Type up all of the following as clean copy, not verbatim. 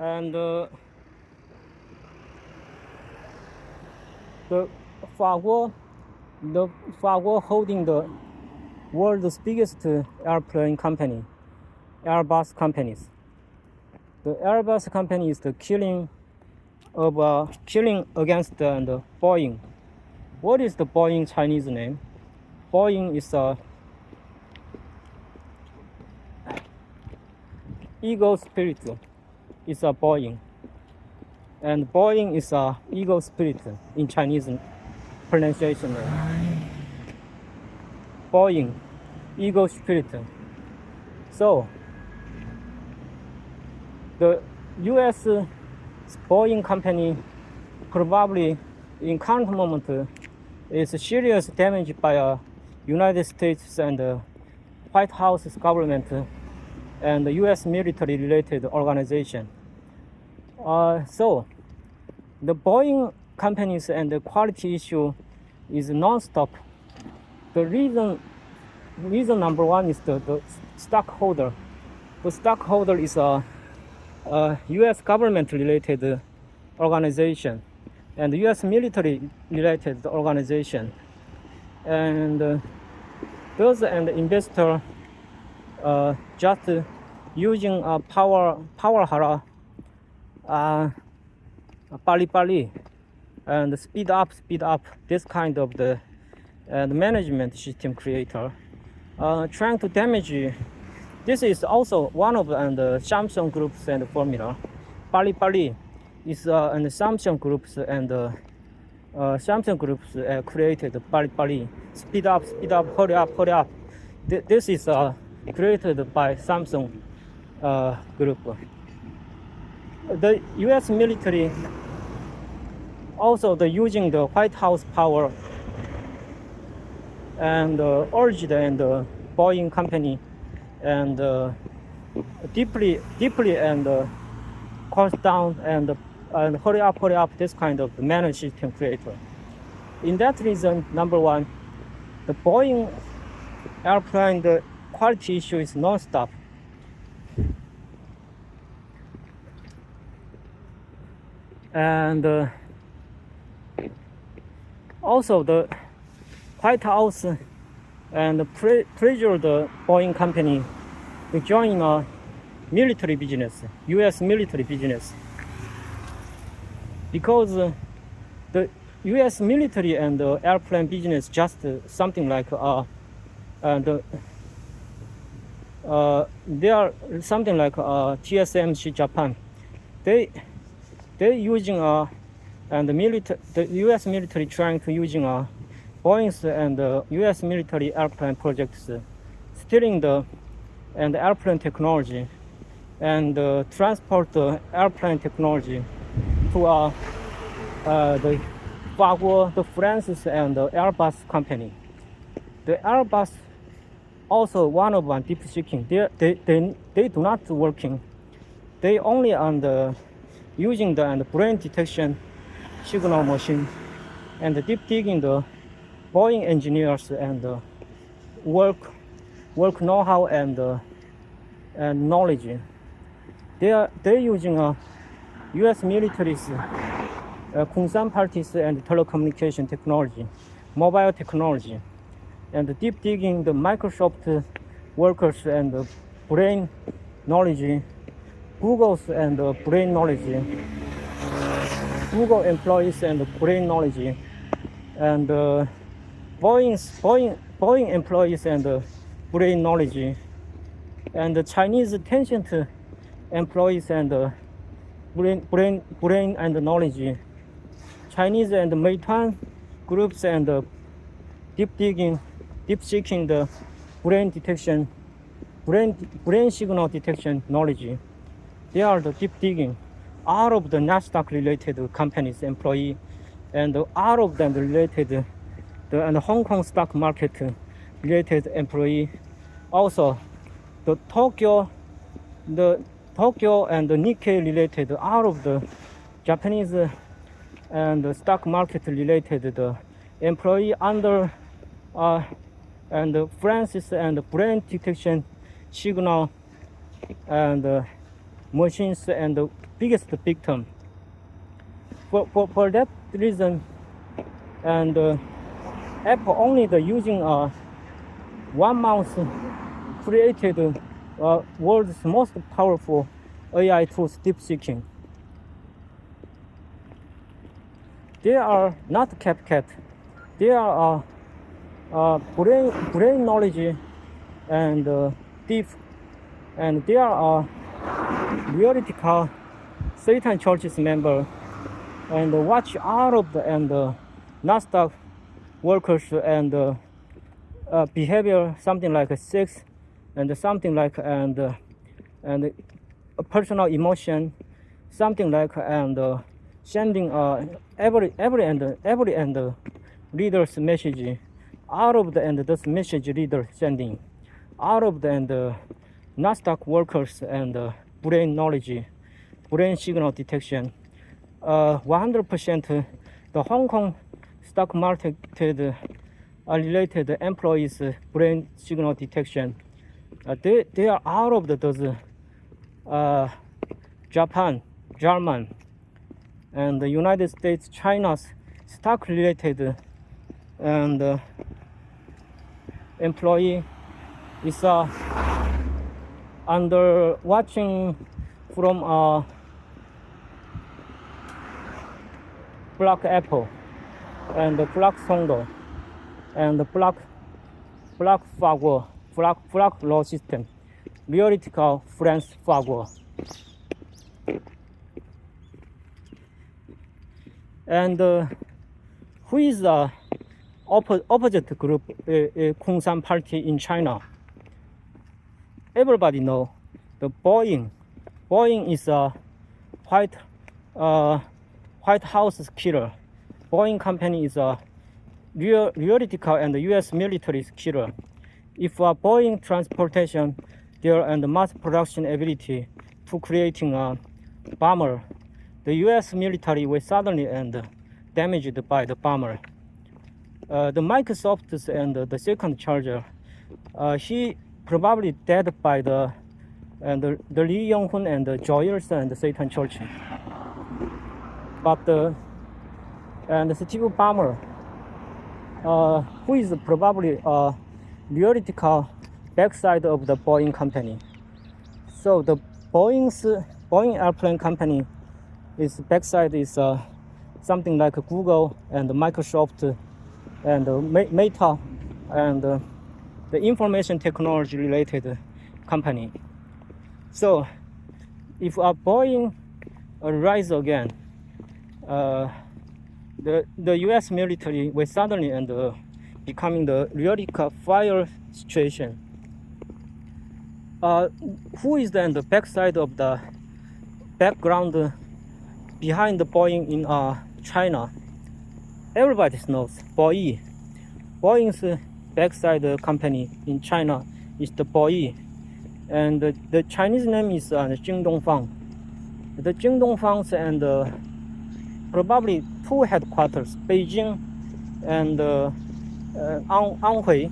and the Fargo, the Fargo holding the world's biggest airplane company, Airbus companies. The Airbus company is the killing against the Boeing. What is the Boeing Chinese name? Boeing is a eagle spirit. It's a Boeing, and Boeing is a eagle spirit in Chinese pronunciation. Boeing, eagle spirit. So the U.S. Boeing company probably in current moment is serious damage by a United States and White House government and the U.S. military related organization. So the Boeing companies and the quality issue is non-stop. The reason number one is the stockholder. The stockholder is a U.S. government related organization and U.S. military related organization, and those and investor just using power hara pali and speed up this kind of the management system creator trying to damage. This is also one of the Samsung groups and formula. Pali is and Samsung groups and Samsung groups created Pali. Speed up, hurry up. This is created by Samsung group. The U.S. military also using the White House power and urged the Boeing company and deeply and cost down and hurry up this kind of management system creator. In that reason, number one, the Boeing airplane, the quality issue is non-stop. And also the White House and pressure the Boeing company to join a military business, U.S. military business, because the U.S. military and the airplane business just something like they are something like TSMC Japan. They using and the U.S. military trying to using Boeing's and U.S. military airplane projects, stealing the airplane technology and transport the airplane technology to the Fargo, the Francis and the Airbus company. The Airbus also one of one deep seeking. They do not working. They only on the using the brain detection signal machine and deep digging the Boeing engineers and work know-how and knowledge. They're using U.S. military's Kungsan parties and telecommunication technology, mobile technology, and deep digging the Microsoft workers and brain knowledge, Google's and brain knowledge, Google employees and brain knowledge, and Boeing employees and brain knowledge, and the Chinese Tencent employees and brain and knowledge, Chinese and Meituan groups and deep seeking the brain detection, brain signal detection knowledge. They are the deep digging. All of the Nasdaq related companies employee, and all of them related the Hong Kong stock market related employee. Also, the Tokyo and the Nikkei related, all of the Japanese and the stock market related the employee under and Francis and brain detection signal and machines and the biggest victim. For that reason, and Apple only using 1 month created world's most powerful AI tools, DeepSeek. They are not copycat. They are brain knowledge and deep, and they are theoretical Satan churches member, and watch out of the and NASDAQ workers and behavior, something like sex and something like and personal emotion, something like and sending every and reader's message out of the and this message reader sending out of the and NASDAQ workers and brain knowledge, brain signal detection. 100% the Hong Kong stock market related employees brain signal detection. They are out of those Japan, German, and the United States, China's stock related and employee is under watching from Black Apple and Black Sondo and Black Firewall, Black Law System, theoretical France Firewall. And who is the opposite group, Kungshan Party in China? Everybody know the Boeing. Boeing is a White House's killer. Boeing company is a theoretical and U.S. military killer. If a Boeing transportation there and mass production ability to creating a bomber, the U.S. military will suddenly and damaged by the bomber. The Microsoft and the second charger, he probably dead by the Lee Yong-hun and the Joyers and the Satan Church. But and Steve Ballmer, who is probably a theoretical backside of the Boeing company. So the Boeing airplane company is backside is something like Google and Microsoft and Meta and the information technology related company. So if a Boeing rise again, the U.S. military will suddenly and becoming the theoretical fire situation. Who is then the backside of the background behind the Boeing in China? Everybody knows Boeing. Boeing's backside company in China is the Boeing, and the Chinese name is Jingdongfang. The Jingdongfangs and probably two headquarters, Beijing and Anhui,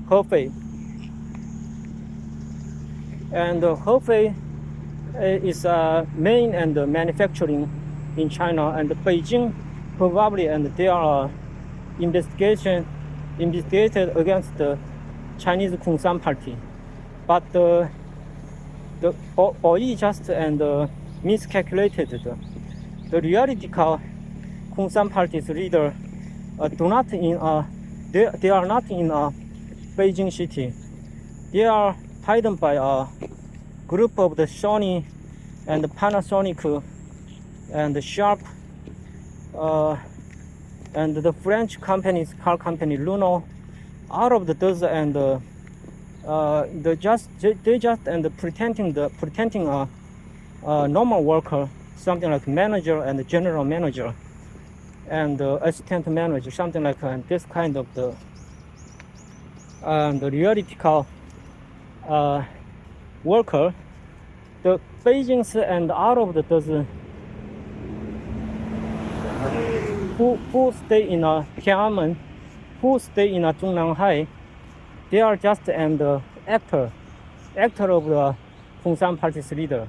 Hefei. And Hefei is main and manufacturing in China, and Beijing probably and they are investigated against the Chinese Kungshan Party, but the Boeing just and miscalculated the theoretical Kungshan Party's leader do not in they are not in Beijing city. They are hidden by a group of the Sony and Panasonic and Sharp and the French companies, car company Renault. Out of those and they just and pretending a normal worker, something like manager and general manager and assistant manager, something like this kind of the theoretical worker. The Beijing's and out of those who stay in Tiananmen, who stay in Zhongnanhai, they are just an actor of the Kungshan Party's leader.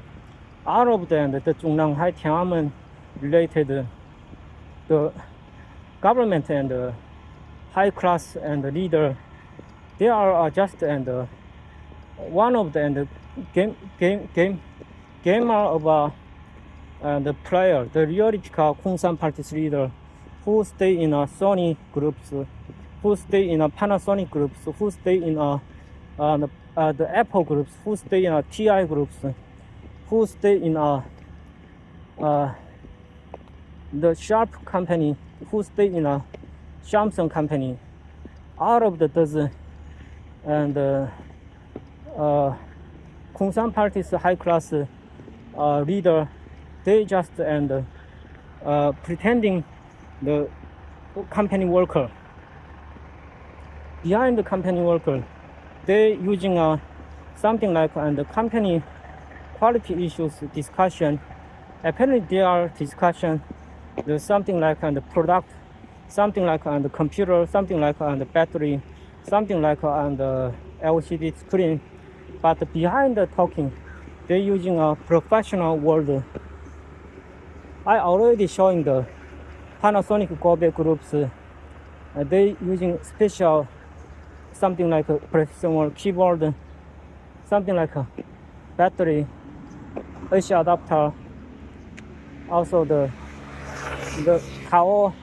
out of the Zhongnanhai Tiananmen related the government and high class and leader, they are just and one of the gamer of the player, the theoretical Kungsan Party's leader, who stay in a Sony groups, who stay in a Panasonic groups, who stay in the Apple groups, who stay in a TI groups, who stay in the Sharp company, who stay in a Samsung company. All of the dozen and Kungsan Party's high class leader, they just and pretending the company worker. Behind the company worker, they using something like the company quality issues discussion. Apparently there are discussion, there's something like the product, something like on the computer, something like on the battery, something like on the LCD screen. But behind the talking, they're using a professional word. I already showing the Panasonic Kobe groups. They using special something like a professional keyboard, something like a battery, AC adapter, also the tower.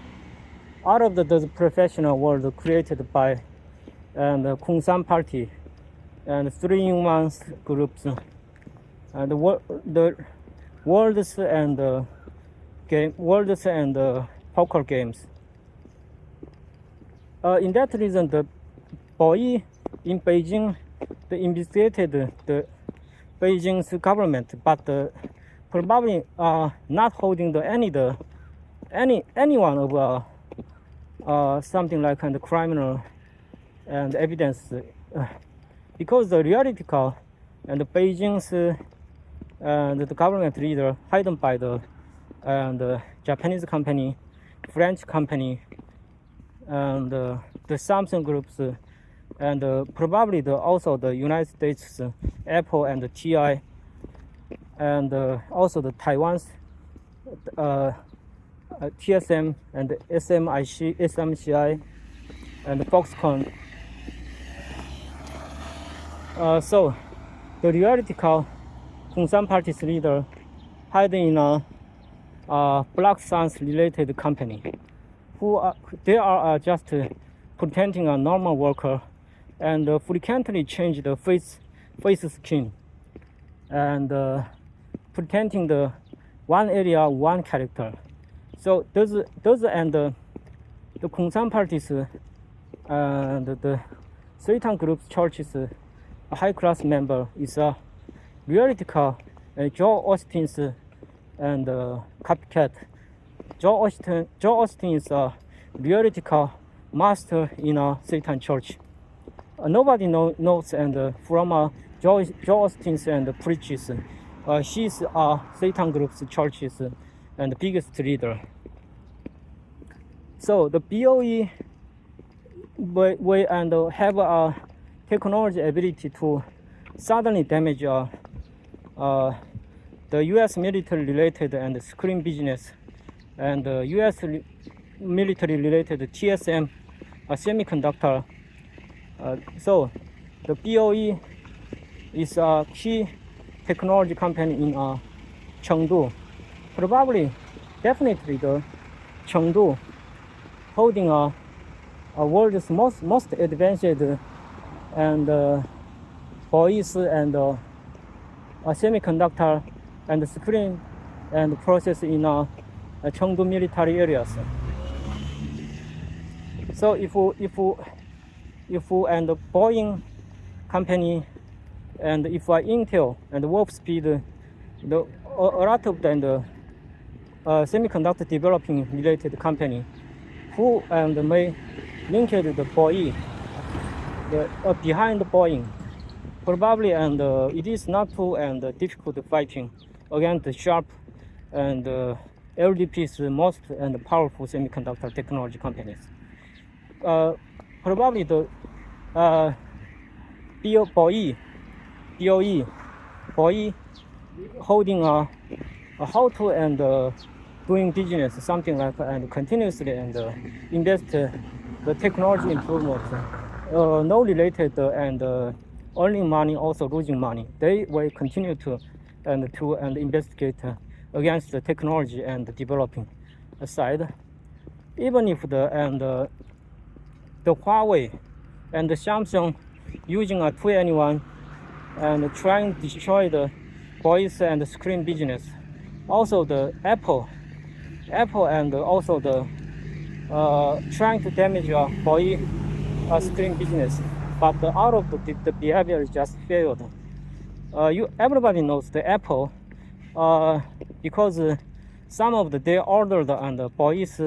All of the professional world created by the Kungsan Party and 3-in-1 groups, and the worlds and worlds and poker games. In that reason, the boy in Beijing, they investigated the Beijing's government, but probably not holding anyone of something like the criminal and evidence, because the theoretical and Beijing's the government leader hidden by the Japanese company, French company, and the Samsung groups, and probably also the United States Apple and the TI, and also the Taiwan's TSM and SMCI and Foxconn. So the theoretical Kungsan Party's leader hiding in a black science related company, they are just pretending a normal worker and frequently change the face skin and pretending the one area, one character. So those and the Kungsan Party's and the Satan Group's church's high class member is a theoretical Joe Austin's and copycat. Joe Austin is a theoretical master in a Satan church. Nobody knows and from Joe Austin's and preaches. She's Satan Group's church's and the biggest leader. So the BOE and have a technology ability to suddenly damage the U.S. military related and screen business and U.S. military related TSM semiconductor. So the BOE is a key technology company in Chengdu. Probably, definitely the Chengdu holding a world's most advanced and boys and semiconductor and screen and process in Chengdu military areas. So if and Boeing company and if Intel and Wolfspeed, a lot of the semiconductor developing related company who and may link the Boeing behind Boeing, probably and it is not too and difficult fighting against the Sharp and LDP's most and powerful semiconductor technology companies. Probably the BOE holding how to and doing business something like and continuously and invest the technology improvement. No related and earning money, also losing money. They will continue to investigate against the technology and developing side. Even if the Huawei and the Samsung using a 2NE1 and trying to destroy the voice and screen business. Also the Apple and also the trying to damage voice screen business. But out of the behavior is just failed. Everybody knows the Apple because some of they ordered on the voice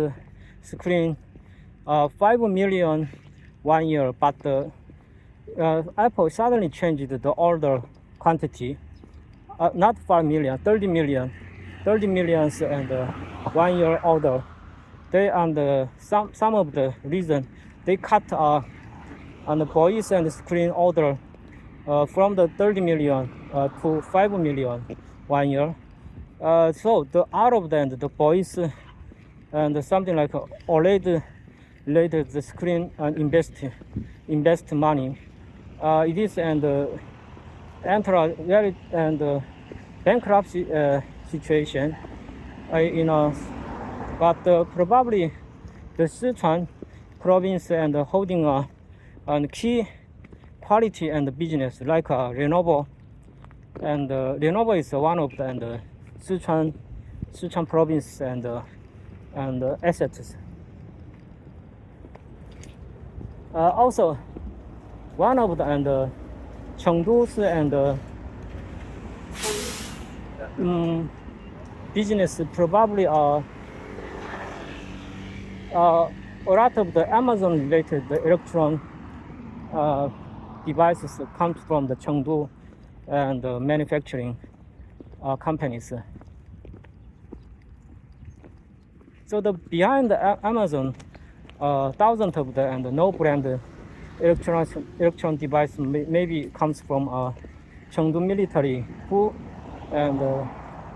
screen 5 million 1 year, but Apple suddenly changed the order quantity, not 5 million, 30 million, 30 millions and 1 year order. They and some of the reason they cut on the voice and screen order from the 30 million to 5 million 1 year. So the out of the voice and something like OLED related the screen and invest money. It is and enter very and bankruptcy situation. But probably the Sichuan province and holding and key quality and business like Lenovo, and Lenovo is one of the Sichuan province and assets. Also, one of the Chengdu's and business probably a lot of the Amazon related electron devices comes from the Chengdu and manufacturing companies. So the behind the Amazon, thousands of the and no brand electron device maybe comes from Chengdu military who and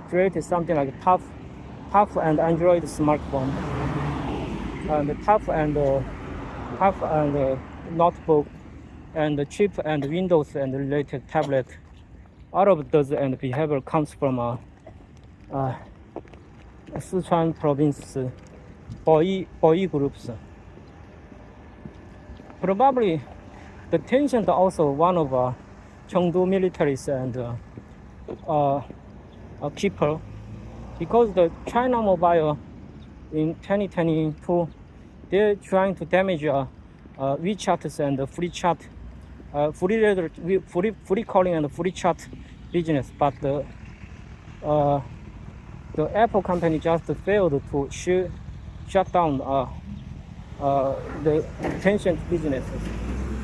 created something like tough and Android smartphone and tough and notebook and chip and Windows and related tablet. All of those and behavior comes from Sichuan province Boyi groups. Probably the Tencent also one of Chengdu militaries and a keeper, because the China Mobile in 2022 they're trying to damage WeChat and free chat, free calling and free chat business, but the Apple company just failed to shut down the Tencent business,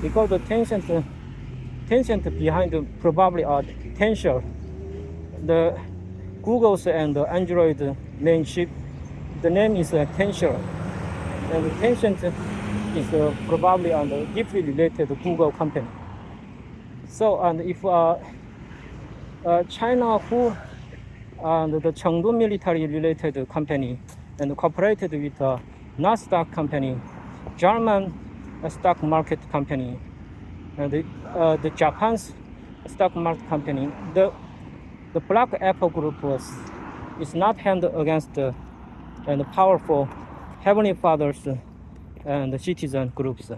because the Tencent behind probably Tensor, the Google's and Android main chip, the name is Tensor, and Tencent is probably deeply related to Google company. So and if China who and the Chengdu military related company and cooperated with Nasdaq company, German stock market company, and the Japan's stock market company, the Black Apple Group is not handled against and powerful Heavenly Fathers and citizen groups.